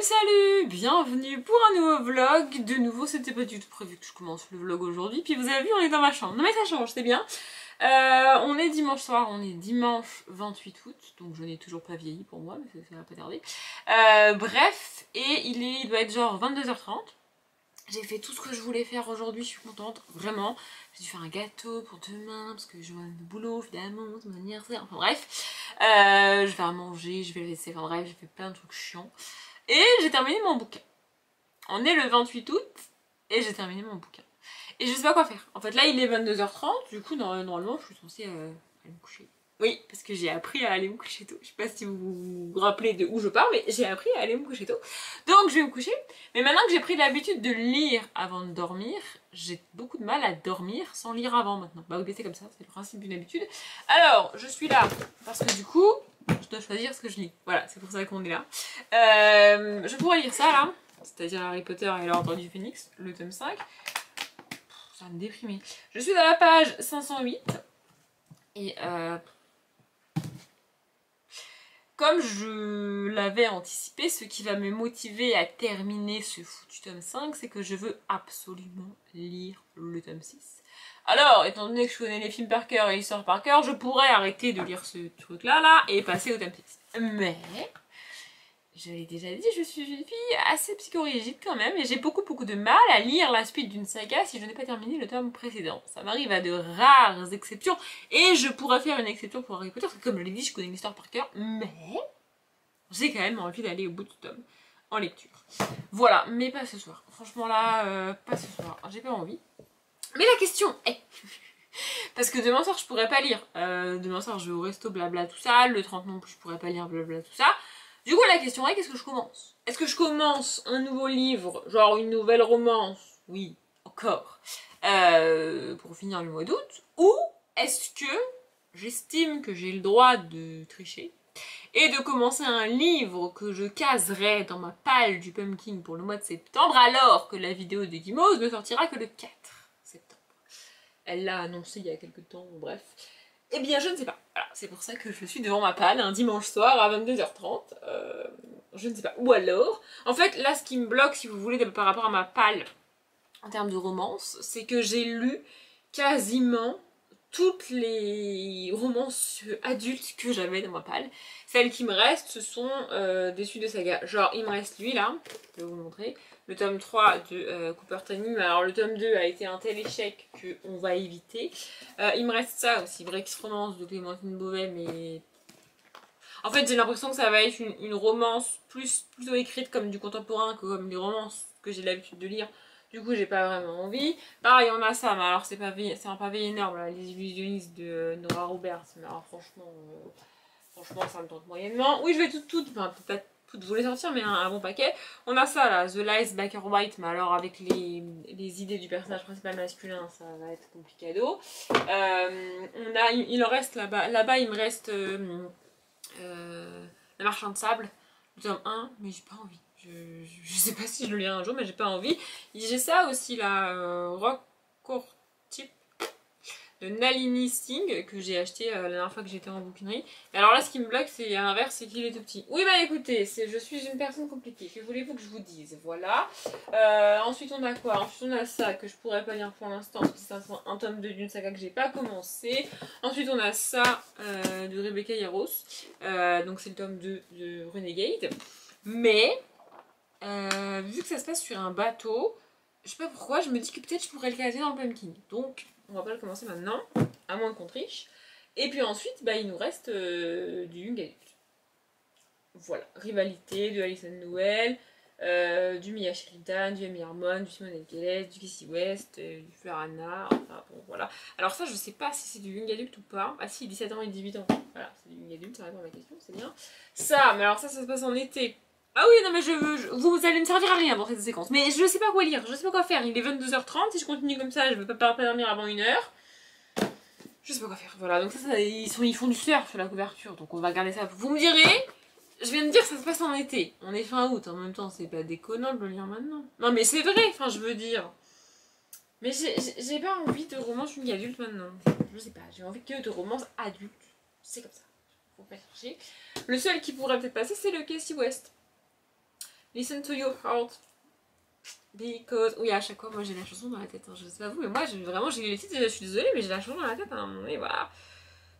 Salut, bienvenue pour un nouveau vlog. De nouveau, c'était pas du tout prévu que je commence le vlog aujourd'hui. Puis vous avez vu, on est dans ma chambre. Non mais ça change, c'est bien. On est dimanche soir, on est dimanche 28 août. Donc je n'ai toujours pas vieilli pour moi, mais ça va pas tarder. Bref, et il doit être genre 22h30. J'ai fait tout ce que je voulais faire aujourd'hui, je suis contente, vraiment. J'ai dû faire un gâteau pour demain, parce que je vais au boulot, évidemment, c'est mon anniversaire, enfin bref. Je vais à manger, je vais laisser, enfin bref, j'ai fait plein de trucs chiants. Et j'ai terminé mon bouquin. On est le 28 août, et j'ai terminé mon bouquin. Et je sais pas quoi faire. En fait là il est 22h30, du coup normalement je suis censée aller me coucher. Oui, parce que j'ai appris à aller me coucher tôt. Je sais pas si vous vous rappelez de où je pars, mais j'ai appris à aller me coucher tôt. Donc je vais me coucher. Mais maintenant que j'ai pris l'habitude de lire avant de dormir, j'ai beaucoup de mal à dormir sans lire avant maintenant. Bah oui, c'est comme ça, c'est le principe d'une habitude. Alors, je suis là parce que du coup, je dois choisir ce que je lis. Voilà, c'est pour ça qu'on est là. Je pourrais lire ça là, c'est-à-dire Harry Potter et l'Ordre du Phénix, le tome 5. Ça va me déprimer. Je suis à la page 508 et comme je l'avais anticipé, ce qui va me motiver à terminer ce foutu tome 5, c'est que je veux absolument lire le tome 6. Alors, étant donné que je connais les films par cœur et l'histoire par cœur, je pourrais arrêter de lire ce truc-là et passer au tome 6. Mais, je l'ai déjà dit, je suis une fille assez psychorigide quand même, et j'ai beaucoup de mal à lire la suite d'une saga si je n'ai pas terminé le tome précédent. Ça m'arrive à de rares exceptions, et je pourrais faire une exception pour Harry Potter, parce que comme je l'ai dit, je connais l'histoire par cœur, mais j'ai quand même envie d'aller au bout du tome en lecture. Voilà, mais pas ce soir. Franchement là, pas ce soir, j'ai pas envie. Mais la question est... Parce que demain soir je pourrais pas lire. Demain soir je vais au resto, blabla tout ça, le 30 non plus je pourrais pas lire, blabla tout ça. Du coup la question est, qu'est-ce que je commence? Est-ce que je commence un nouveau livre, genre une nouvelle romance? Oui, encore. Pour finir le mois d'août. Ou est-ce que j'estime que j'ai le droit de tricher et de commencer un livre que je caserai dans ma palle du pumpkin pour le mois de septembre, alors que la vidéo de Gimose ne sortira que le 4 septembre. Elle l'a annoncé il y a quelques temps, bref. Eh bien, je ne sais pas. Voilà, c'est pour ça que je suis devant ma palle un dimanche soir à 22h30. Je ne sais pas. Ou alors, en fait, là, ce qui me bloque, si vous voulez, par rapport à ma palle, en termes de romance, c'est que j'ai lu quasiment toutes les romances adultes que j'avais dans ma palle. Celles qui me restent, ce sont des suites de saga. Genre, il me reste lui, là, je vais vous montrer. Le tome 3 de Cooper Tanning. Alors, le tome 2 a été un tel échec qu'on va éviter. Il me reste ça aussi, Brex Romance de Clémentine Beauvais, mais... En fait, j'ai l'impression que ça va être une romance plutôt écrite comme du contemporain que comme les romances que j'ai l'habitude de lire. Du coup, j'ai pas vraiment envie. Pareil, on a ça, mais alors c'est un pavé énorme, là, Les Illusionnistes de Nora Roberts. Mais alors, franchement, ça me tente moyennement. Oui, je vais enfin, peut-être pas toutes vous les sortir, mais un bon paquet. On a ça, là, The Lies Black or White, mais alors avec les idées du personnage principal masculin, ça va être complicado. Il en reste là-bas. Là-bas, il me reste La Marchande de Sable, le tome 1, mais j'ai pas envie. Je sais pas si je le lirai un jour, mais j'ai pas envie. J'ai ça aussi, là, Rock Court Type de Nalini Singh, que j'ai acheté la dernière fois que j'étais en bouquinerie. Et alors là, ce qui me bloque, c'est à l'inverse, c'est qu'il est tout petit. Oui, bah écoutez, je suis une personne compliquée. Que voulez-vous que je vous dise? Voilà. Ensuite, on a quoi? Ensuite, on a ça, que je pourrais pas lire pour l'instant, parce que c'est un tome 2 d'une saga que j'ai pas commencé. Ensuite, on a ça de Rebecca Yarros. Donc, c'est le tome 2 de Renegade. Mais, vu que ça se passe sur un bateau, je sais pas pourquoi, je me dis que peut-être je pourrais le caser dans le pumpkin. Donc, on va pas le commencer maintenant, à moins qu'on triche. Et puis ensuite, bah, il nous reste du Young Adult. Voilà, Rivalité, de Alison Noël, du Mia Sheridan, du Amy Harmon, du Simone Elkeles, du Cassie West, du Fleur Anna, enfin bon, voilà. Alors ça, je sais pas si c'est du Young Adult ou pas. Ah si, 17 ans et 18 ans. Voilà, c'est du Young Adult, ça répond à ma question, c'est bien. Ça, mais alors ça se passe en été. Ah oui, non mais vous allez me servir à rien dans cette séquence. Mais je sais pas quoi lire, je sais pas quoi faire. Il est 22h30, si je continue comme ça, je vais pas dormir avant 1h. Je sais pas quoi faire. Voilà, donc ça ils font du surf sur la couverture, donc on va regarder ça. Vous me direz, je viens de dire que ça se passe en été. On est fin août, en même temps, c'est pas déconnant de le lire maintenant. Non mais c'est vrai, enfin je veux dire. Mais j'ai pas envie de romance young adulte maintenant. Je sais pas, j'ai envie que de romance adulte. C'est comme ça. Faut pas chercher. Le seul qui pourrait peut-être passer, c'est le Cassie West. Listen to your heart. Because... Oui, à chaque fois, moi j'ai la chanson dans la tête, hein, je sais pas vous, mais moi vraiment j'ai les titres, je suis désolée, mais j'ai la chanson dans la tête à un moment donné, voilà.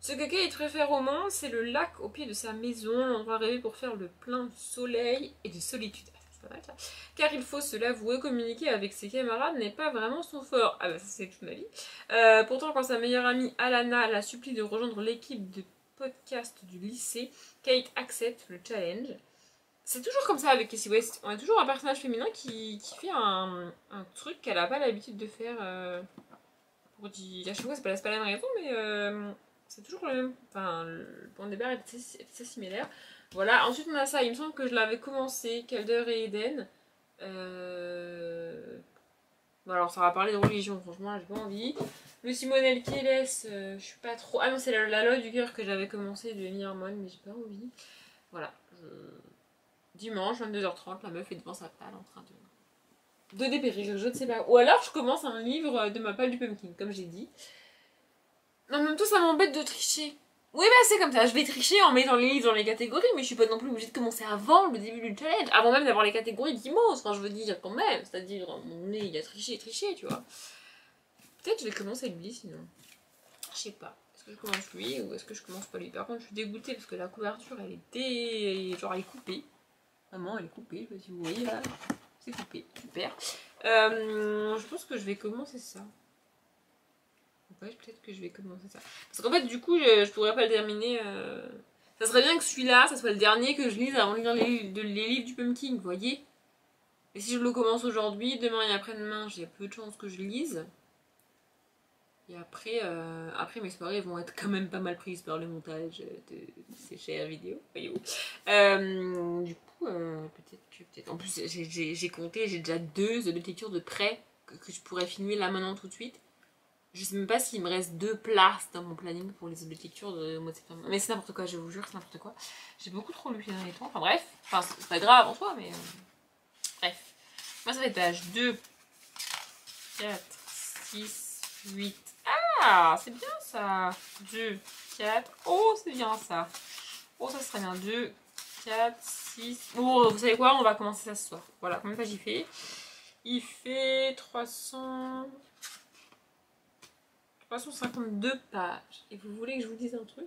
Ce que Kate préfère au monde, c'est le lac au pied de sa maison, l'endroit rêvé pour faire le plein de soleil et de solitude. C'est pas mal, ça. Car il faut se l'avouer, communiquer avec ses camarades n'est pas vraiment son fort. Ah bah ça c'est toute ma vie. Pourtant quand sa meilleure amie Alana la supplie de rejoindre l'équipe de podcast du lycée, Kate accepte le challenge. C'est toujours comme ça avec Cassie West. On a toujours un personnage féminin qui fait un truc qu'elle n'a pas l'habitude de faire. Pour dire... À chaque fois, c'est pas la même raison, mais c'est toujours le même. Enfin, le point de départ est assez similaire. Voilà, ensuite on a ça. Il me semble que je l'avais commencé, Calder et Eden. Bon, alors ça va parler de religion, franchement, j'ai pas envie. Le Simonel Keles, je suis pas trop. Ah non, c'est la loi du cœur que j'avais commencé de Amy Harmon, mais j'ai pas envie. Voilà, dimanche, 22h30, la meuf est devant sa palle en train de dépérir, je ne sais pas. Ou alors je commence un livre de ma palle du pumpkin, comme j'ai dit. En même temps, ça m'embête de tricher. Oui, bah c'est comme ça, je vais tricher en mettant les livres dans les catégories, mais je suis pas non plus obligée de commencer avant le début du challenge, avant même d'avoir les catégories d'immense, enfin je veux dire quand même, c'est-à-dire, mon nez il a triché, tu vois. Peut-être je vais commencer lui sinon. Je sais pas. Est-ce que je commence lui ou est-ce que je commence pas lui? Par contre, je suis dégoûtée parce que la couverture elle est genre elle est coupée. Vraiment, elle est coupée, je sais pas si vous voyez là. C'est coupé, super. Je pense que je vais commencer ça. Ouais, peut-être que je vais commencer ça. Parce qu'en fait, du coup, je pourrais pas le terminer. Ça serait bien que celui-là, ça soit le dernier que je lise avant de lire les livres du Pumpkin, vous voyez. Et si je le commence aujourd'hui, demain et après-demain, j'ai peu de chances que je lise. Et après, mes soirées vont être quand même pas mal prises par le montage de ces chères vidéos, voyez-vous. Du coup, peut-être. En plus, j'ai compté, j'ai déjà 2 lectures de prêt que je pourrais filmer là maintenant tout de suite. Je sais même pas s'il me reste 2 places dans mon planning pour les lectures de mois de septembre. Mais c'est n'importe quoi, je vous jure, c'est n'importe quoi. J'ai beaucoup trop lu ces derniers temps. Enfin bref, c'est pas grave en soi, mais bref. Moi, ça va être page 2, 4, 6, 8. Ah, c'est bien ça. 2, 4. Oh, c'est bien ça. Oh, ça serait bien. 2, 4, 6. Oh, vous savez quoi? On va commencer ça ce soir. Voilà, combien de pages il fait? Il fait 352 pages. Et vous voulez que je vous dise un truc?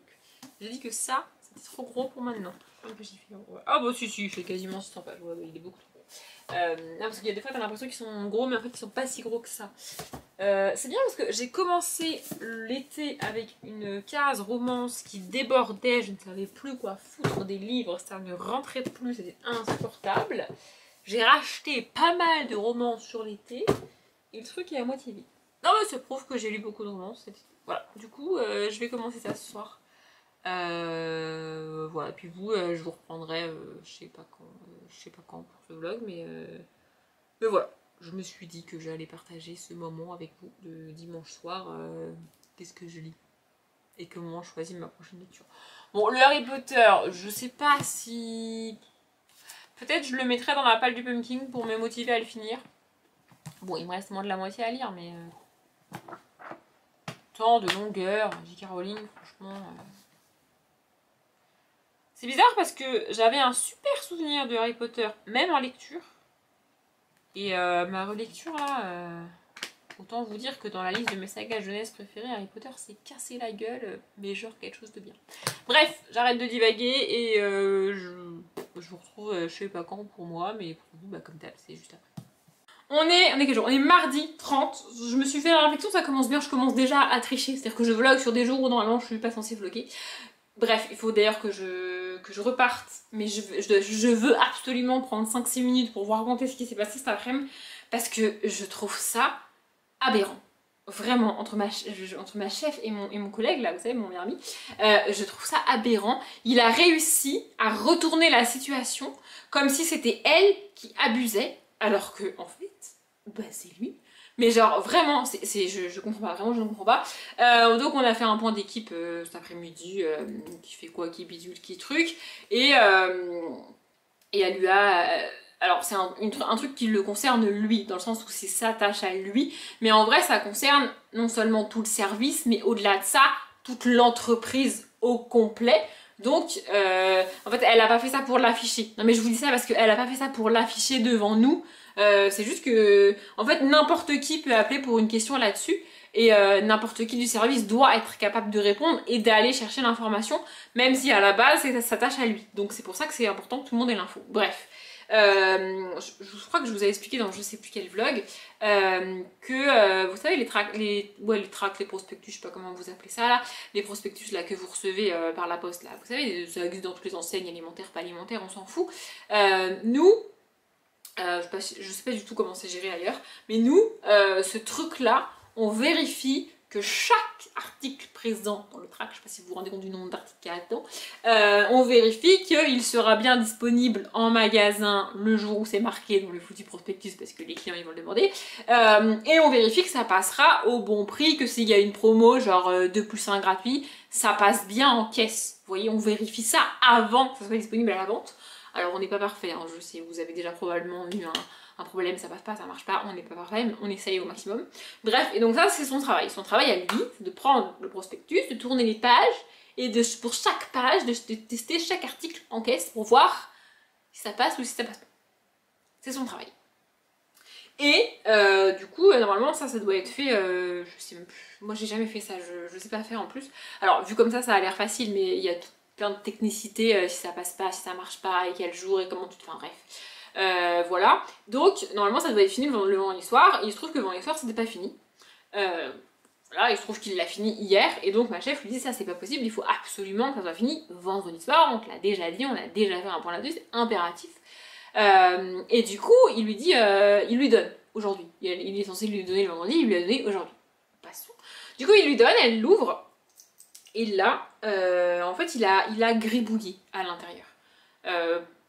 J'ai dit que ça, c'était trop gros pour maintenant. Ah bah si, il fait quasiment 600 pages. Ouais, il est beaucoup trop gros. Non, parce qu'il y a des fois, t'as l'impression qu'ils sont gros, mais en fait, ils sont pas si gros que ça. C'est bien parce que j'ai commencé l'été avec une case romance qui débordait. Je ne savais plus quoi foutre des livres. Ça ne rentrait plus, c'était insupportable. J'ai racheté pas mal de romances sur l'été. Et le truc est à moitié vide. Non mais ça prouve que j'ai lu beaucoup de romances. Voilà, du coup je vais commencer ça ce soir. Voilà, puis vous, je vous reprendrai, je sais pas quand pour ce vlog, mais voilà. Je me suis dit que j'allais partager ce moment avec vous de dimanche soir. Qu'est-ce que je lis? Et comment je choisis ma prochaine lecture. Bon, le Harry Potter, je sais pas si... Peut-être je le mettrai dans la palle du pumpkin pour me motiver à le finir. Bon, il me reste moins de la moitié à lire, mais... Tant de longueur, J.K. Rowling, franchement... C'est bizarre parce que j'avais un super souvenir de Harry Potter, même en lecture. Et ma relecture là, autant vous dire que dans la liste de mes sagas jeunesse préférées, Harry Potter s'est cassé la gueule, mais genre quelque chose de bien. Bref, j'arrête de divaguer et je vous retrouve je sais pas quand pour moi, mais pour vous, bah, comme d'hab, c'est juste après. On est quel jour? On est mardi 30. Je me suis fait la réflexion, ça commence bien, je commence déjà à tricher. C'est-à-dire que je vlog sur des jours où normalement je suis pas censée vlogger. Bref, il faut d'ailleurs que je reparte, mais je veux absolument prendre 5-6 minutes pour vous raconter ce qui s'est passé cet après-midi, parce que je trouve ça aberrant. Vraiment, entre ma chef et mon collègue, là, vous savez, mon meilleur ami, je trouve ça aberrant. Il a réussi à retourner la situation comme si c'était elle qui abusait, alors que, en fait, bah c'est lui. Mais genre vraiment, je comprends pas, vraiment je ne comprends pas. Donc on a fait un point d'équipe cet après-midi, qui fait quoi, qui bidule, qui truc. Et elle lui a... alors c'est un truc qui le concerne lui, dans le sens où c'est sa tâche à lui. Mais en vrai ça concerne non seulement tout le service, mais au-delà de ça, toute l'entreprise au complet. Donc, en fait, elle a pas fait ça pour l'afficher. Non mais je vous dis ça parce qu'elle a pas fait ça pour l'afficher devant nous. C'est juste que, en fait, n'importe qui peut appeler pour une question là-dessus. Et n'importe qui du service doit être capable de répondre et d'aller chercher l'information, même si à la base, ça s'attache à lui. Donc c'est pour ça que c'est important que tout le monde ait l'info. Bref. Je crois que je vous avais expliqué dans je sais plus quel vlog que vous savez les prospectus, je sais pas comment vous appelez ça là, les prospectus là que vous recevez par la poste là, vous savez, ça existe dans toutes les enseignes alimentaires, pas alimentaires, on s'en fout. Nous, je sais pas du tout comment c'est géré ailleurs, mais nous, ce truc là, on vérifie que chaque article présent dans le track, je sais pas si vous vous rendez compte du nombre d'articles qu'il y a là-dedans, on vérifie qu'il sera bien disponible en magasin le jour où c'est marqué dans le foutu prospectus parce que les clients ils vont le demander, et on vérifie que ça passera au bon prix, que s'il y a une promo genre 2 plus 1 gratuit, ça passe bien en caisse. Vous voyez, on vérifie ça avant que ça soit disponible à la vente. Alors on n'est pas parfait, hein, je sais, vous avez déjà probablement eu un problème, ça passe pas, ça marche pas, on n'est pas parfait, mais on essaye au maximum. Bref, et donc ça c'est son travail. Son travail à lui, c'est de prendre le prospectus, de tourner les pages, et pour chaque page, de tester chaque article en caisse pour voir si ça passe ou si ça passe pas. C'est son travail. Et du coup, normalement ça doit être fait, je sais même plus, moi j'ai jamais fait ça, je sais pas faire en plus. Alors vu comme ça a l'air facile, mais il y a plein de technicités, si ça passe pas, si ça marche pas, et quel jour, et comment tu te... Enfin bref. Voilà, donc normalement ça doit être fini le vendredi soir, et il se trouve que le vendredi soir c'était pas fini. Voilà, il se trouve qu'il l'a fini hier, et donc ma chef lui dit ça c'est pas possible, il faut absolument que ça soit fini vendredi soir, on te l'a déjà dit, on a déjà fait un point là-dessus, c'est impératif. Et du coup il lui dit, il lui donne aujourd'hui, il est censé lui donner le vendredi, il lui a donné aujourd'hui. Passons. Du coup il lui donne, elle l'ouvre, et là, en fait il a gribouillé à l'intérieur.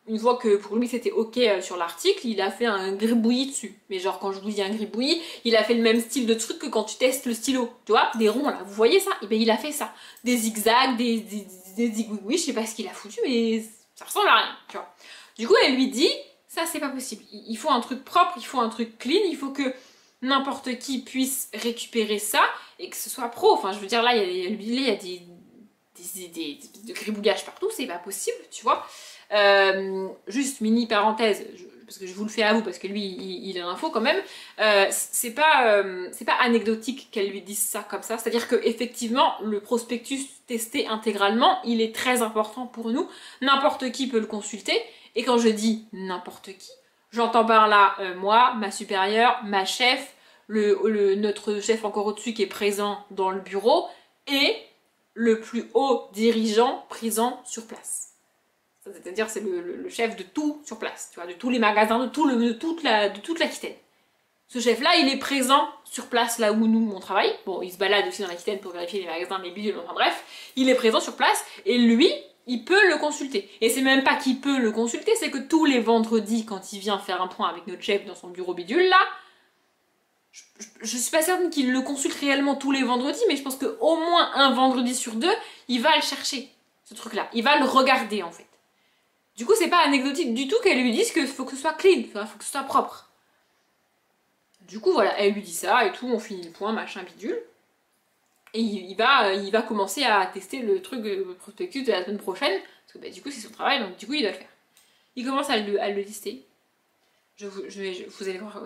Une fois que pour lui c'était ok sur l'article, il a fait un gribouillis dessus. Mais genre quand je vous dis un gribouillis, il a fait le même style de truc que quand tu testes le stylo. Tu vois, des ronds là, vous voyez ça? Et bien il a fait ça. Des zigzags, des zigouigouis, je sais pas ce qu'il a foutu, mais ça ressemble à rien, tu vois. Du coup elle lui dit, ça c'est pas possible. Il faut un truc propre, il faut un truc clean, il faut que n'importe qui puisse récupérer ça et que ce soit pro. Enfin je veux dire là, il y a des gribouillages partout, c'est pas possible, tu vois. Juste mini parenthèse, parce que je vous le fais à vous, parce que lui il a l'info quand même, c'est pas anecdotique qu'elle lui dise ça comme ça, c'est à dire que effectivement le prospectus testé intégralement il est très important pour nous, n'importe qui peut le consulter, et quand je dis n'importe qui, j'entends par là moi, ma supérieure, ma chef, notre chef encore au-dessus qui est présent dans le bureau, et le plus haut dirigeant présent sur place. C'est-à-dire c'est le chef de tout sur place, tu vois, de tous les magasins, de toute l'Aquitaine. Ce chef-là, il est présent sur place là où nous, on travaille. Bon, il se balade aussi dans l'Aquitaine pour vérifier les magasins, les bidules, enfin bref. Il est présent sur place et lui, il peut le consulter. Et c'est même pas qu'il peut le consulter, c'est que tous les vendredis, quand il vient faire un point avec notre chef dans son bureau bidule là, je suis pas certaine qu'il le consulte réellement tous les vendredis, mais je pense qu'au moins un vendredi sur deux, il va le chercher, ce truc-là. Il va le regarder en fait. Du coup, c'est pas anecdotique du tout qu'elle lui dise qu'il faut que ce soit clean, il faut que ce soit propre. Du coup, voilà, elle lui dit ça et tout, on finit le point, machin bidule. Et il va commencer à tester le truc prospectus de la semaine prochaine, parce que bah, du coup, c'est son travail, donc du coup, il doit le faire. Il commence à le tester. Vous allez voir,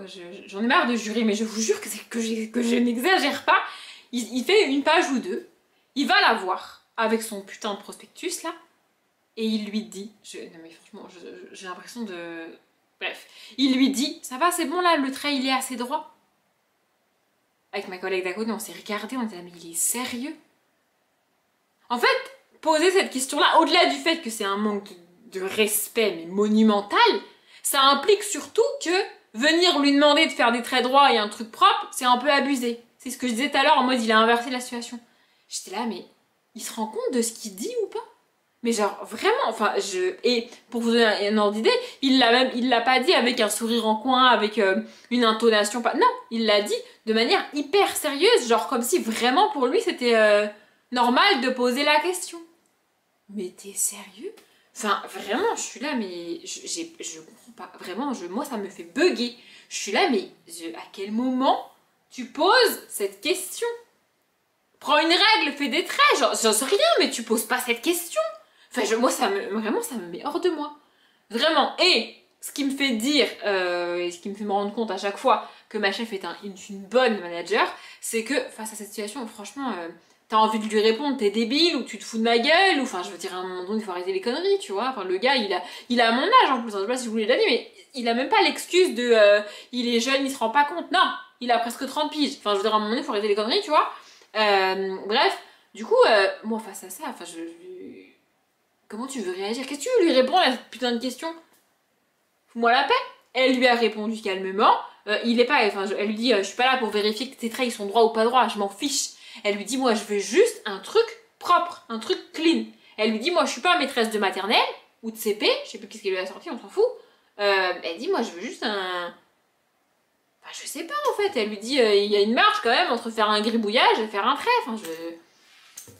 j'en ai marre de jurer, mais je vous jure que je n'exagère pas. Il fait une page ou deux, il va la voir avec son putain de prospectus là. Et il lui dit, non mais franchement, j'ai l'impression de... Bref, il lui dit, ça va, c'est bon là, le trait il est assez droit. Avec ma collègue d'à côté, on s'est regardé, on était là, mais il est sérieux? En fait, poser cette question-là, au-delà du fait que c'est un manque de respect, mais monumental, ça implique surtout que venir lui demander de faire des traits droits et un truc propre, c'est un peu abusé. C'est ce que je disais tout à l'heure, en mode il a inversé la situation. J'étais là, mais il se rend compte de ce qu'il dit ou pas? Mais genre, vraiment, enfin, Et pour vous donner un ordre d'idée, il l'a pas dit avec un sourire en coin, avec une intonation, pas... Non, il l'a dit de manière hyper sérieuse, genre comme si vraiment pour lui c'était normal de poser la question. Mais t'es sérieux? Enfin, vraiment, je suis là, mais je comprends pas. Vraiment, moi, ça me fait bugger. Je suis là, mais à quel moment tu poses cette question? Prends une règle, fais des traits, j'en sais rien, mais tu poses pas cette question. Enfin, moi, vraiment, ça me met hors de moi. Vraiment. Et ce qui me fait dire, et ce qui me fait me rendre compte à chaque fois que ma chef est une bonne manager, c'est que face à cette situation, franchement, t'as envie de lui répondre, t'es débile, ou tu te fous de ma gueule, ou enfin, je veux dire, à un moment donné, il faut arrêter les conneries, tu vois. Enfin, le gars, il a mon âge en plus, hein, je sais pas si je vous l'ai déjà dit, mais il a même pas l'excuse de il est jeune, il se rend pas compte. Non, il a presque 30 piges. Enfin, je veux dire, à un moment donné, il faut arrêter les conneries, tu vois. Bref, du coup, moi, face à ça, enfin, comment tu veux réagir? Qu'est-ce que tu veux lui répondre à cette putain de question? Fous-moi la paix. Elle lui a répondu calmement. Il est pas, enfin, elle lui dit, je suis pas là pour vérifier que tes traits ils sont droits ou pas droits, je m'en fiche. Elle lui dit, moi, je veux juste un truc propre, un truc clean. Elle lui dit, moi, je suis pas maîtresse de maternelle ou de CP, je sais plus qu'est-ce qu'elle lui a sorti, on s'en fout. Elle dit, moi, je veux juste un. Enfin, je sais pas en fait. Elle lui dit, il y a une marge quand même entre faire un gribouillage et faire un trait. Enfin,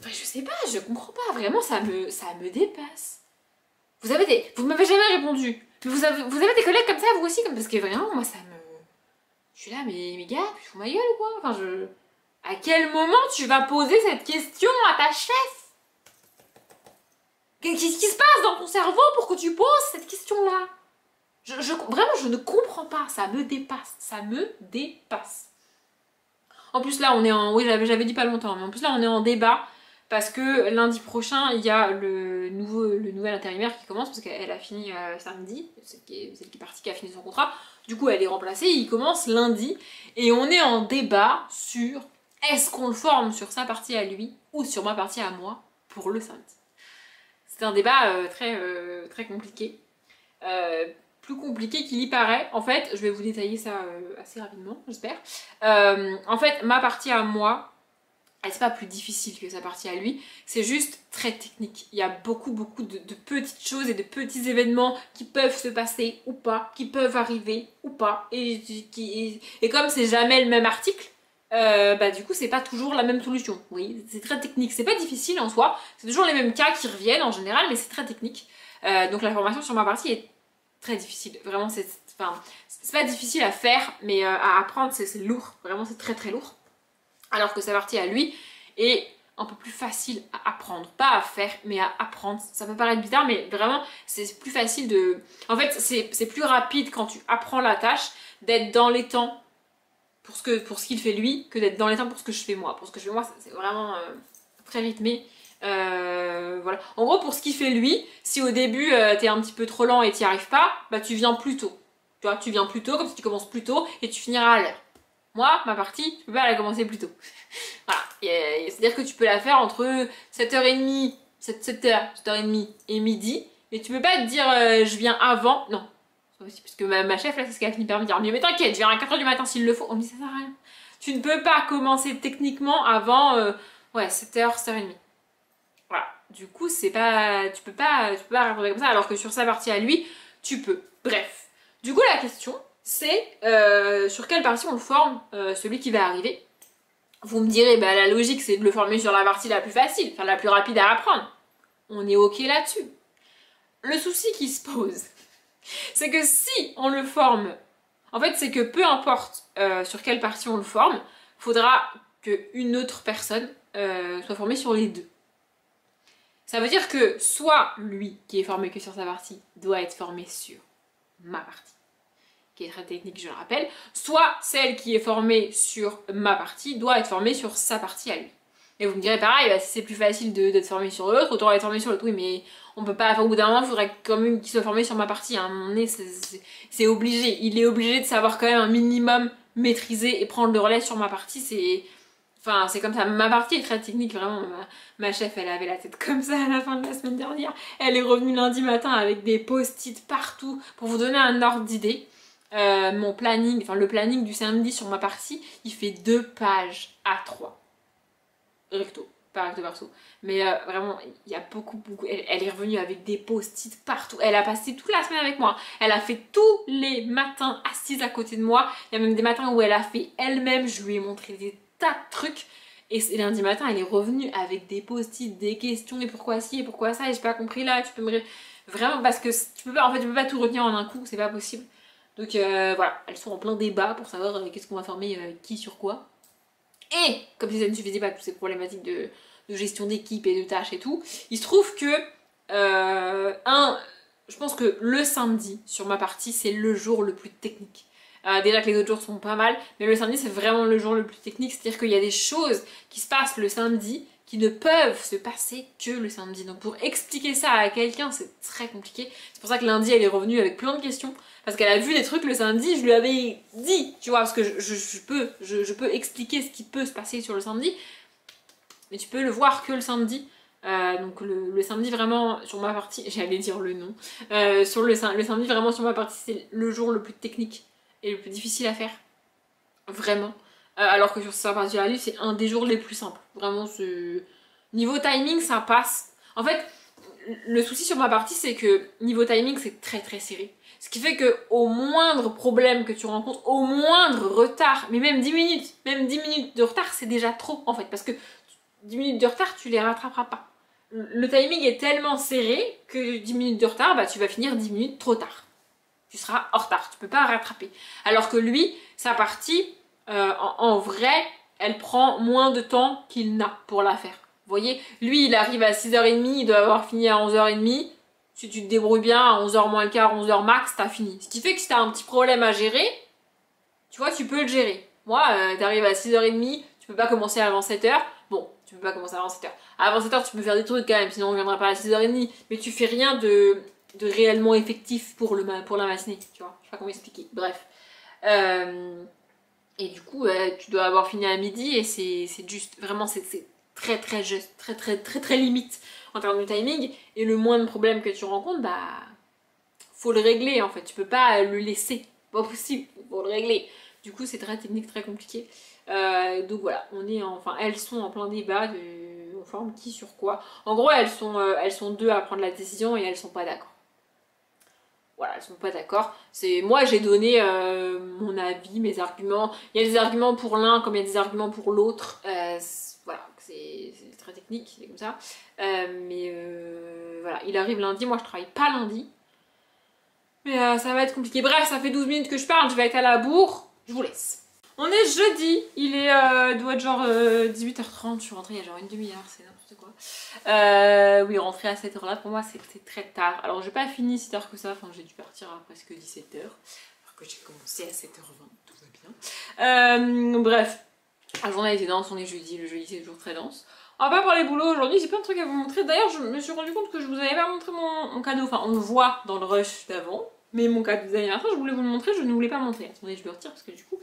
je sais pas, je comprends pas. Vraiment, ça me dépasse. Vous m'avez jamais répondu. Vous avez des collègues comme ça, vous aussi, parce que vraiment, moi, ça me. Je suis là, mais gars, tu fous ma gueule ou quoi? Enfin, à quel moment tu vas poser cette question à ta chef? Qu'est-ce qui se passe dans ton cerveau pour que tu poses cette question-là? Vraiment, je ne comprends pas. Ça me dépasse. Ça me dépasse. En plus, là, on est en. Oui, j'avais dit pas longtemps, mais en plus, là, on est en débat. Parce que lundi prochain, il y a le nouvel intérimaire qui commence, parce qu'elle a fini samedi, celle qui est partie, qui a fini son contrat. Du coup, elle est remplacée, il commence lundi. Et on est en débat sur est-ce qu'on le forme sur sa partie à lui ou sur ma partie à moi pour le samedi. C'est un débat très compliqué. Plus compliqué qu'il y paraît. En fait, je vais vous détailler ça assez rapidement, j'espère. En fait, ma partie à moi, c'est pas plus difficile que sa partie à lui, c'est juste très technique. Il y a beaucoup de petites choses et de petits événements qui peuvent se passer ou pas, qui peuvent arriver ou pas. Et comme c'est jamais le même article, du coup c'est pas toujours la même solution. Oui, c'est très technique. C'est pas difficile en soi, c'est toujours les mêmes cas qui reviennent en général, mais c'est très technique. Donc la formation sur ma partie est très difficile. Vraiment, c'est pas difficile à faire, mais à apprendre, c'est lourd. Vraiment, c'est très lourd. Alors que sa partie à lui est un peu plus facile à apprendre. Pas à faire, mais à apprendre. Ça peut paraître bizarre, mais vraiment, c'est plus facile de... En fait, c'est plus rapide quand tu apprends la tâche d'être dans les temps pour ce qu'il fait lui, que d'être dans les temps pour ce que je fais moi. Pour ce que je fais moi, c'est vraiment très rythmé. Voilà. En gros, pour ce qu'il fait lui, si au début t'es un petit peu trop lent et t'y arrives pas, bah tu viens plus tôt. Tu vois, tu viens plus tôt, comme si tu commences plus tôt et tu finiras à l'heure. Moi, ma partie, tu peux pas la commencer plus tôt. Voilà. C'est-à-dire que tu peux la faire entre 7h30, 7h30 et midi. Mais tu peux pas te dire je viens avant. Non. Parce que ma chef, là, c'est ce qu'elle a fini par me dire. Mais t'inquiète, je viens à 4h du matin s'il le faut. On me dit ça sert à rien. Tu ne peux pas commencer techniquement avant 7h, 7h30. Voilà. Du coup, c'est pas. Tu peux pas répondre comme ça. Alors que sur sa partie à lui, tu peux. Bref. Du coup, la question, c'est sur quelle partie on le forme, celui qui va arriver. Vous me direz, bah la logique c'est de le former sur la partie la plus facile, enfin la plus rapide à apprendre. On est ok là-dessus. Le souci qui se pose, c'est que si on le forme, en fait c'est que peu importe sur quelle partie on le forme, faudra qu'une autre personne soit formée sur les deux. Ça veut dire que soit lui qui est formé que sur sa partie doit être formé sur ma partie, qui est très technique, je le rappelle, soit celle qui est formée sur ma partie doit être formée sur sa partie à lui. Et vous me direz pareil, bah, si c'est plus facile d'être formé sur l'autre, autant être formé sur l'autre. Oui, mais on peut pas, enfin, au bout d'un moment, il faudrait quand même qu'il soit formé sur ma partie. À un moment donné, c'est obligé. Il est obligé de savoir quand même un minimum maîtriser et prendre le relais sur ma partie. C'est comme ça. Ma partie est très technique, vraiment. Ma chef, elle avait la tête comme ça à la fin de la semaine dernière. Elle est revenue lundi matin avec des post-it partout pour vous donner un ordre d'idée. Mon planning, enfin le planning du samedi sur ma partie, il fait 2 pages A3. Recto, pas recto verso. Mais vraiment, il y a beaucoup. Elle est revenue avec des post-it partout. Elle a passé toute la semaine avec moi. Elle a fait tous les matins assise à côté de moi. Il y a même des matins où elle a fait elle-même. Je lui ai montré des tas de trucs. Et lundi matin, elle est revenue avec des post-it, des questions, et pourquoi ci, et pourquoi ça, et j'ai pas compris là, tu peux me... Vraiment, parce que tu peux pas tout retenir en un coup, c'est pas possible. Donc voilà, elles sont en plein débat pour savoir qu'est-ce qu'on va former qui sur quoi. Et comme si ça ne suffisait pas à toutes ces problématiques de gestion d'équipe et de tâches et tout, il se trouve que Je pense que le samedi, sur ma partie, c'est le jour le plus technique. Déjà que les autres jours sont pas mal, mais le samedi c'est vraiment le jour le plus technique, c'est-à-dire qu'il y a des choses qui se passent le samedi qui ne peuvent se passer que le samedi. Donc pour expliquer ça à quelqu'un, c'est très compliqué. C'est pour ça que lundi elle est revenue avec plein de questions, parce qu'elle a vu des trucs le samedi, je lui avais dit, tu vois, parce que je peux expliquer ce qui peut se passer sur le samedi, mais tu peux le voir que le samedi. Donc le samedi vraiment sur ma partie, j'allais dire le nom, sur le samedi vraiment sur ma partie c'est le jour le plus technique et le plus difficile à faire, vraiment. Alors que sur sa partie à lui c'est un des jours les plus simples, vraiment niveau timing ça passe. En fait le souci sur ma partie c'est que niveau timing c'est très très serré. Ce qui fait que au moindre problème que tu rencontres, au moindre retard, mais même 10 minutes de retard c'est déjà trop en fait, parce que 10 minutes de retard tu les rattraperas pas. Le timing est tellement serré que 10 minutes de retard, bah tu vas finir 10 minutes trop tard. Tu seras en retard, tu peux pas rattraper. Alors que lui, sa partie, en vrai, elle prend moins de temps qu'il n'a pour la faire. Vous voyez, lui il arrive à 6h30, il doit avoir fini à 11h30. Si tu te débrouilles bien, à 11h moins le quart, 11h max, t'as fini. Ce qui fait que si t'as un petit problème à gérer, tu vois, tu peux le gérer. Moi, t'arrives à 6h30, tu peux pas commencer avant 7h. Bon, tu peux pas commencer avant 7h. Avant 7h, tu peux faire des trucs quand même, sinon on viendra pas à 6h30. Mais tu fais rien de réellement effectif pour la matinée, tu vois. Je sais pas comment expliquer. Bref. Et du coup, tu dois avoir fini à midi et c'est juste, vraiment, c'est très très juste, très limite en termes de timing. Et le moindre problème que tu rencontres, bah, faut le régler en fait. Tu peux pas le laisser. Pas possible, faut le régler. Du coup, c'est très technique, très compliqué. Donc voilà, elles sont en plein débat on forme qui sur quoi. En gros, elles sont deux à prendre la décision et elles sont pas d'accord. Voilà, elles sont pas d'accord. Moi j'ai donné mon avis, mes arguments. Il y a des arguments pour l'un comme il y a des arguments pour l'autre. Voilà, c'est très technique, c'est comme ça. Voilà, il arrive lundi, moi je travaille pas lundi. Mais ça va être compliqué. Bref, ça fait 12 minutes que je parle, je vais être à la bourre. Je vous laisse. On est jeudi, il doit être genre 18h30, je suis rentrée il y a genre une demi-heure, c'est n'importe quoi. Oui, rentrer à cette heure-là, pour moi c'était très tard. Alors j'ai pas fini si tard que ça, enfin j'ai dû partir à presque 17h, alors que j'ai commencé à 7h20, tout va bien. Bref, la journée était dense, on est jeudi, le jeudi c'est toujours très dense. On va pas parler boulot aujourd'hui, j'ai plein de trucs à vous montrer. D'ailleurs je me suis rendu compte que je vous avais pas montré mon cadeau, enfin on le voit dans le rush d'avant. Mais mon cadeau d'anniversaire, je voulais vous le montrer, je ne voulais pas montrer. Attendez, je le retire parce que du coup,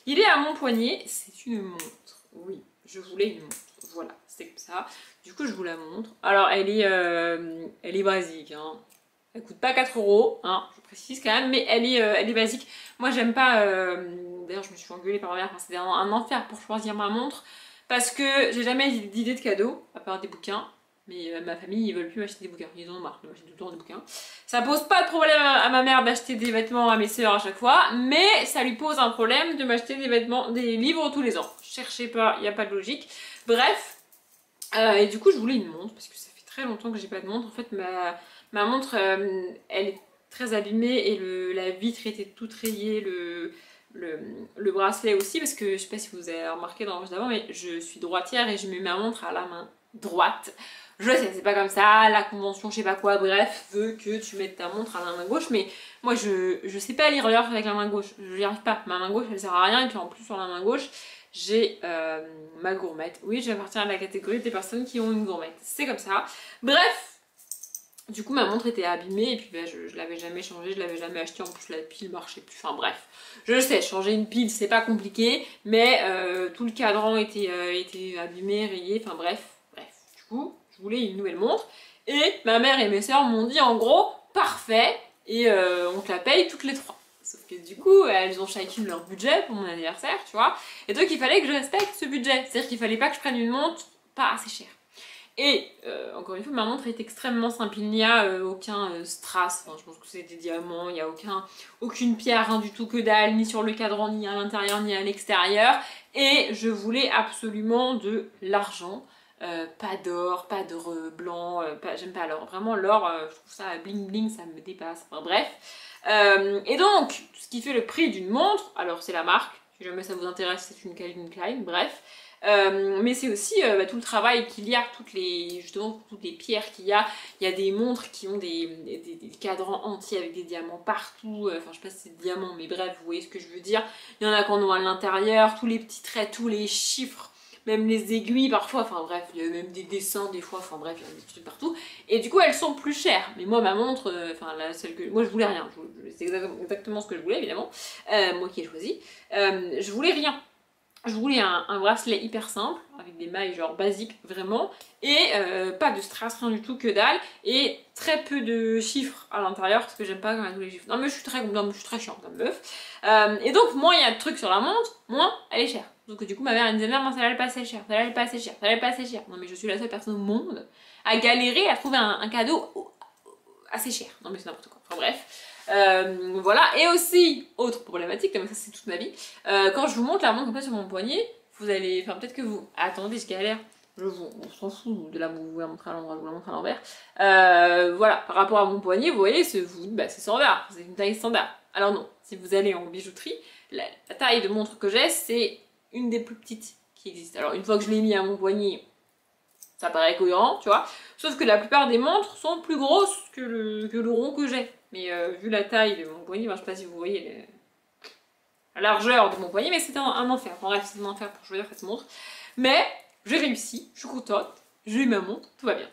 il est à mon poignet. C'est une montre. Oui, je voulais une montre. Voilà, c'est comme ça. Du coup, je vous la montre. Alors, elle est basique. Hein. Elle coûte pas 4 €, hein, je précise quand même, mais elle est basique. Moi, j'aime pas. D'ailleurs, je me suis engueulée par ma mère. Enfin, c'était un enfer pour choisir ma montre parce que j'ai jamais d'idée de cadeau à part des bouquins. Mais ma famille, ils veulent plus m'acheter des bouquins. Ils en ont marre de m'acheter tout le temps des bouquins. Ça pose pas de problème à ma mère d'acheter des vêtements à mes sœurs à chaque fois, mais ça lui pose un problème de m'acheter des livres tous les ans. Cherchez pas, il n'y a pas de logique. Bref, et du coup, je voulais une montre parce que ça fait très longtemps que j'ai pas de montre. En fait, ma montre, elle est très abîmée et la vitre était toute rayée, le bracelet aussi, parce que je sais pas si vous avez remarqué dans le range d'avant, mais je suis droitière et je mets ma montre à la main droite. Je sais, c'est pas comme ça, la convention, je sais pas quoi, bref, veut que tu mettes ta montre à la main gauche, mais moi je sais pas lire l'heure avec la main gauche, je n'y arrive pas. Ma main gauche elle sert à rien, et puis en plus sur la main gauche, j'ai ma gourmette. Oui, j'appartiens à la catégorie des personnes qui ont une gourmette, c'est comme ça. Bref, du coup ma montre était abîmée et puis bah, je l'avais jamais changée, je l'avais jamais achetée, en plus la pile marchait plus, enfin bref. Je sais, changer une pile c'est pas compliqué, mais tout le cadran était abîmé, rayé, enfin bref. Du coup, je voulais une nouvelle montre et ma mère et mes sœurs m'ont dit en gros parfait et on te la paye toutes les 3. Sauf que du coup elles ont chacune leur budget pour mon anniversaire, tu vois, et donc il fallait que je respecte ce budget, c'est-à-dire qu'il fallait pas que je prenne une montre pas assez chère. Et encore une fois ma montre est extrêmement simple, il n'y a aucun strass, enfin, je pense que c'est des diamants, il n'y a aucune pierre, rien du tout, que dalle, ni sur le cadran, ni à l'intérieur, ni à l'extérieur, et je voulais absolument de l'argent. Pas d'or, pas de blanc, j'aime pas l'or. Vraiment l'or, je trouve ça bling bling, ça me dépasse. Enfin bref. Et donc, ce qui fait le prix d'une montre, alors c'est la marque, si jamais ça vous intéresse, c'est une Calvin Klein, bref. Mais c'est aussi tout le travail qu'il y a, justement toutes les pierres qu'il y a. Il y a des montres qui ont des cadrans entiers avec des diamants partout. Enfin, je sais pas si c'est des diamants, mais bref, vous voyez ce que je veux dire. Il y en a qu'on a à l'intérieur, tous les petits traits, tous les chiffres, même les aiguilles parfois. Enfin bref, il y a même des dessins des fois. Enfin bref, il y a des trucs partout. Et du coup, elles sont plus chères. Mais moi, ma montre, celle que moi je voulais rien. C'est exactement ce que je voulais, évidemment. Moi qui ai choisi. Je voulais rien. Je voulais un bracelet hyper simple, avec des mailles genre basiques vraiment, et pas de strass, rien du tout, que dalle, et très peu de chiffres à l'intérieur, parce que j'aime pas quand il y a tous les chiffres. Non mais je suis très chiante comme meuf. Et donc moins il y a de trucs sur la montre, moins elle est chère. Donc du coup ma mère elle me disait non, ça allait pas assez cher, ça allait pas assez cher, ça allait pas assez cher. Non mais je suis la seule personne au monde à galérer à trouver un cadeau assez cher. Non mais c'est n'importe quoi. Enfin bref. Voilà, et aussi, autre problématique, mais ça c'est toute ma vie, quand je vous montre la montre comme ça sur mon poignet, vous allez, enfin peut-être que vous, attendez, je galère, on s'en fout de là où vous la montrer à l'endroit, vous la montrer à l'envers, voilà, par rapport à mon poignet, vous voyez, c'est standard, c'est une taille standard. Alors non, si vous allez en bijouterie, la taille de montre que j'ai, c'est une des plus petites qui existent. Alors une fois que je l'ai mis à mon poignet, ça paraît cohérent, tu vois. Sauf que la plupart des montres sont plus grosses que le rond que j'ai. Mais vu la taille de mon poignet, je sais pas si vous voyez la largeur de mon poignet, mais c'était un enfer. En bref, c'est un enfer pour choisir cette montre. Mais j'ai réussi, je suis contente, j'ai eu ma montre, tout va bien.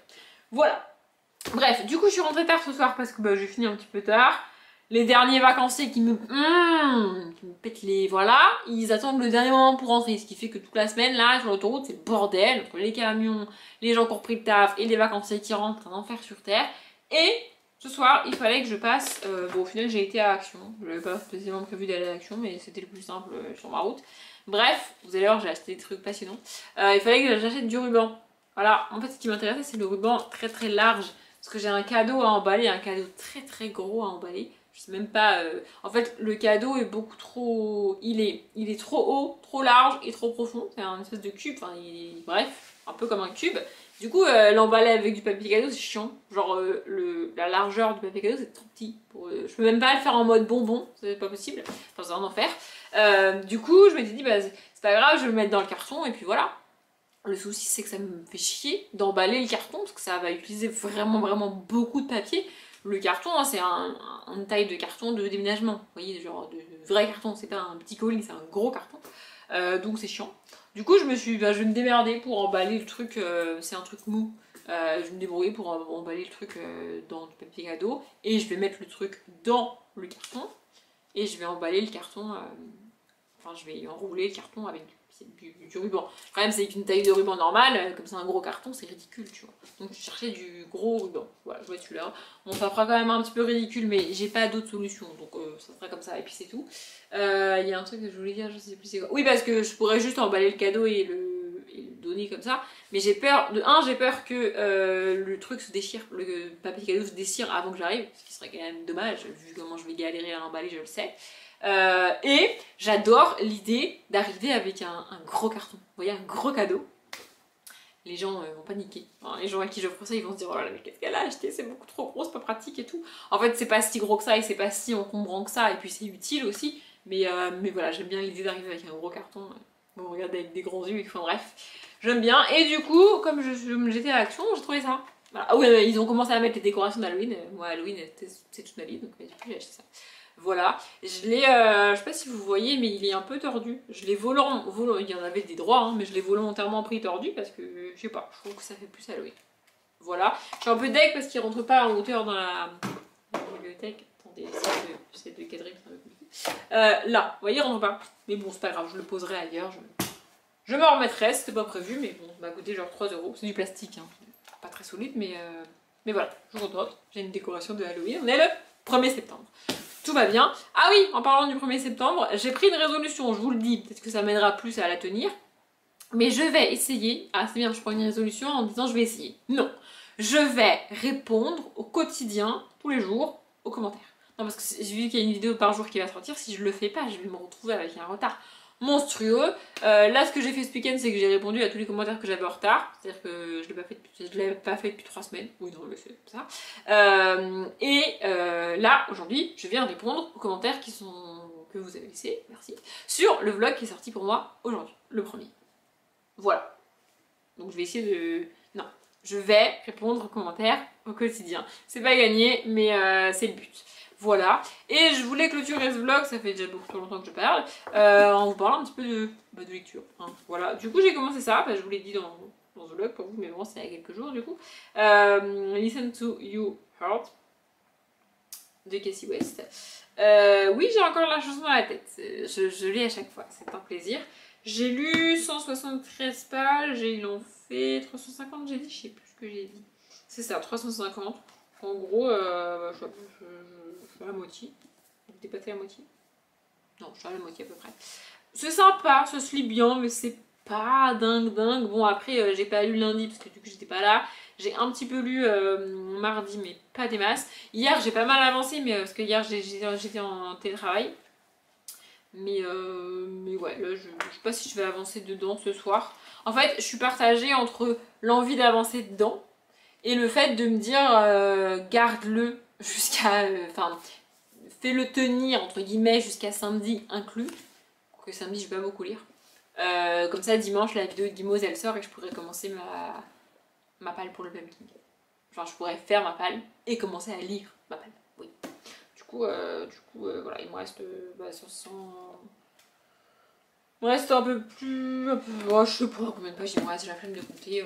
Voilà. Bref, du coup, je suis rentrée tard ce soir parce que j'ai fini un petit peu tard. Les derniers vacanciers qui me pètent les... Voilà, ils attendent le dernier moment pour rentrer. Ce qui fait que toute la semaine, là, sur l'autoroute, c'est le bordel. Entre les camions, les gens qui ont repris le taf et les vacanciers qui rentrent, un enfer sur terre. Et ce soir, il fallait que je passe... au final, j'ai été à Action. Je n'avais pas spécialement prévu d'aller à Action, mais c'était le plus simple sur ma route. Bref, vous allez voir, j'ai acheté des trucs passionnants. Il fallait que j'achète du ruban. Voilà, en fait, ce qui m'intéressait, c'est le ruban très très large. Parce que j'ai un cadeau à emballer, un cadeau très très gros à emballer. Je sais même pas... En fait, le cadeau est beaucoup trop... Il est trop haut, trop large et trop profond. C'est un espèce de cube, bref, un peu comme un cube. Du coup, l'emballer avec du papier cadeau, c'est chiant. Genre, la largeur du papier cadeau, c'est trop petit. Je peux même pas le faire en mode bonbon, c'est pas possible. Enfin, c'est un enfer. Du coup, je m'étais dit, c'est pas grave, je vais le mettre dans le carton et puis voilà. Le souci, c'est que ça me fait chier d'emballer le carton parce que ça va utiliser vraiment vraiment beaucoup de papier. Le carton, hein, c'est une taille de carton de déménagement. Vous voyez, genre de vrai carton, c'est pas un petit colis, c'est un gros carton. Donc c'est chiant. Du coup, je vais me démerder pour emballer le truc, c'est un truc mou. Je vais me débrouiller pour emballer le truc dans du papier cadeau. Et je vais mettre le truc dans le carton. Et je vais emballer le carton, je vais enrouler le carton avec du ruban. Le problème, c'est qu'une taille de ruban normale, comme c'est un gros carton, c'est ridicule, tu vois. Donc je cherchais du gros ruban. Voilà, je vois celui-là. Bon, ça fera quand même un petit peu ridicule, mais j'ai pas d'autre solution, donc ça sera comme ça, et puis c'est tout. Il y a un truc que je voulais dire, je sais plus c'est quoi. Oui, parce que je pourrais juste emballer le cadeau et le donner comme ça, mais j'ai peur, j'ai peur que le truc se déchire, le papier cadeau se déchire avant que j'arrive, ce qui serait quand même dommage, vu comment je vais galérer à l'emballer, je le sais. Et j'adore l'idée d'arriver avec un gros carton. Vous voyez, un gros cadeau. Les gens vont paniquer. Enfin, les gens à qui j'offre ça, ils vont se dire oh là là, mais qu'est-ce qu'elle a acheté, c'est beaucoup trop gros, c'est pas pratique et tout. En fait, c'est pas si gros que ça et c'est pas si encombrant que ça, et puis c'est utile aussi. Mais voilà, j'aime bien l'idée d'arriver avec un gros carton. Vous me regardez avec des grands yeux, enfin bref. J'aime bien. Et du coup, comme j'étais à l'action, j'ai trouvé ça. Voilà. Ah oui, ils ont commencé à mettre les décorations d'Halloween. Moi, Halloween, c'est toute ma vie, donc du coup, j'ai acheté ça. Voilà, je l'ai, je sais pas si vous voyez, mais il est un peu tordu. Je l'ai il y en avait des droits, hein, mais je l'ai volontairement pris tordu parce que, je sais pas, je trouve que ça fait plus Halloween. Voilà, je suis un peu deg parce qu'il rentre pas en hauteur dans la bibliothèque. Attendez, j'essaie de cadrer. Là, vous voyez, il rentre pas. Mais bon, c'est pas grave, je le poserai ailleurs. Je me remettrai, c'était pas prévu, mais bon, ça m'a coûté genre 3 €. C'est du plastique, hein. Pas très solide, mais voilà, je vous retrouve. J'ai une décoration de Halloween. On est le 1er septembre. Tout va bien. Ah oui, en parlant du 1er septembre, j'ai pris une résolution, je vous le dis, peut-être que ça m'aidera plus à la tenir. Mais je vais essayer, ah c'est bien, je prends une résolution en disant je vais essayer. Non, je vais répondre au quotidien, tous les jours, aux commentaires. Non, parce que vu qu'il y a une vidéo par jour qui va sortir, si je le fais pas, je vais me retrouver avec un retard monstrueux. Là, ce que j'ai fait ce week-end, c'est que j'ai répondu à tous les commentaires que j'avais en retard. C'est-à-dire que je l'ai pas fait depuis 3 semaines. Oui, non, je le fais comme ça. Là, aujourd'hui, je viens répondre aux commentaires que vous avez laissés, merci, sur le vlog qui est sorti pour moi aujourd'hui, le premier. Voilà. Donc je vais essayer de... Non, je vais répondre aux commentaires au quotidien. C'est pas gagné, mais c'est le but. Voilà. Et je voulais clôturer ce vlog, ça fait déjà beaucoup trop longtemps que je parle, en vous parlant un petit peu de lecture. Hein. Voilà. Du coup, j'ai commencé ça, je vous l'ai dit dans ce vlog pour vous, mais bon, c'est il y a quelques jours du coup. Listen to You Heart de Cassie West. Oui, j'ai encore la chanson dans la tête. Je lis à chaque fois, c'est un plaisir. J'ai lu 173 pages et il en fait 350, j'ai dit, je sais plus ce que j'ai dit. C'est ça, 350. En gros, je suis à la moitié. Vous dépassez la moitié? Non, je suis à la moitié à peu près. C'est sympa, ça se lit bien, mais c'est pas dingue. Bon, après, j'ai pas lu lundi parce que du coup, j'étais pas là. J'ai un petit peu lu mardi, mais pas des masses. Hier, j'ai pas mal avancé, mais parce que hier, j'étais en télétravail. Mais ouais, là, je sais pas si je vais avancer dedans ce soir. En fait, je suis partagée entre l'envie d'avancer dedans et le fait de me dire garde-le jusqu'à... Enfin, fais-le tenir, entre guillemets, jusqu'à samedi inclus. Que samedi, je vais pas beaucoup lire. Comme ça, dimanche, la vidéo de Gimose, elle sort et je pourrais commencer ma palle pour le pumpkin. Enfin, je pourrais faire ma palle et commencer à lire ma palle. Oui. Du coup, voilà, il me reste 500... Il me reste un peu plus... je sais pas combien de pages il me reste, j'ai la flemme de compter.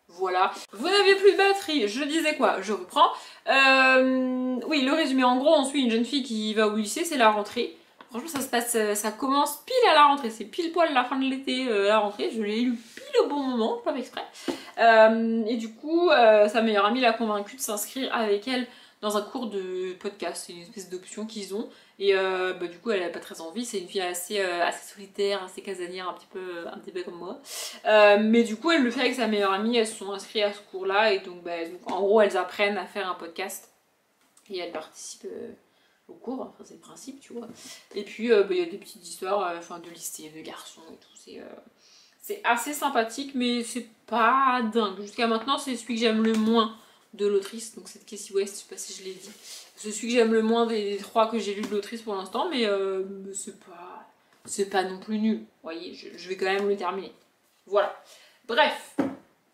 Voilà. Vous n'avez plus de batterie, je disais quoi? Je reprends. Oui, le résumé. En gros, on suit une jeune fille qui va au lycée, c'est la rentrée. Franchement, ça se passe, ça commence pile à la rentrée. C'est pile poil la fin de l'été, la rentrée. Je l'ai lu pile au bon moment, pas exprès. Et du coup, sa meilleure amie l'a convaincue de s'inscrire avec elle dans un cours de podcast. C'est une espèce d'option qu'ils ont. Et du coup, elle n'a pas très envie. C'est une fille assez solitaire, assez casanière, un petit peu comme moi. Mais du coup, elle le fait avec sa meilleure amie. Elles se sont inscrites à ce cours-là. Et donc, en gros, elles apprennent à faire un podcast. Et elles participent au cours. Enfin, c'est le principe, tu vois. Et puis, il y a des petites histoires de lycée, de garçons et tout. C'est assez sympathique, mais c'est pas dingue. Jusqu'à maintenant, c'est celui que j'aime le moins de l'autrice. Donc, c'est Cassie West, je sais pas si je l'ai dit. C'est celui que j'aime le moins des 3 que j'ai lu de l'autrice pour l'instant, mais c'est pas non plus nul. Vous voyez, je vais quand même le terminer. Voilà. Bref,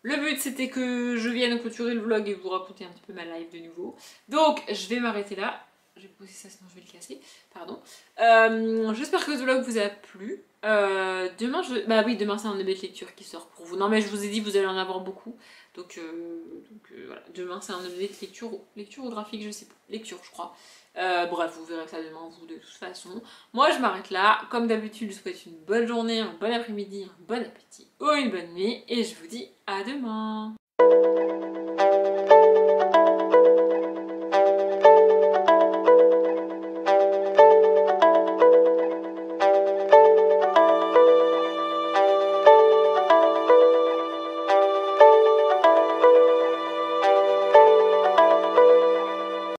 le but c'était que je vienne clôturer le vlog et vous raconter un petit peu ma live de nouveau. Donc, je vais m'arrêter là. Je vais poser ça sinon je vais le casser. Pardon. J'espère que ce vlog vous a plu. Demain, demain c'est un début de lecture qui sort pour vous. Non mais je vous ai dit, vous allez en avoir beaucoup. Donc voilà, demain c'est un objet de lecture ou graphique, je sais pas, lecture je crois. Bref, vous verrez ça demain vous de toute façon. Moi je m'arrête là, comme d'habitude je vous souhaite une bonne journée, un bon après-midi, un bon appétit ou une bonne nuit et je vous dis à demain.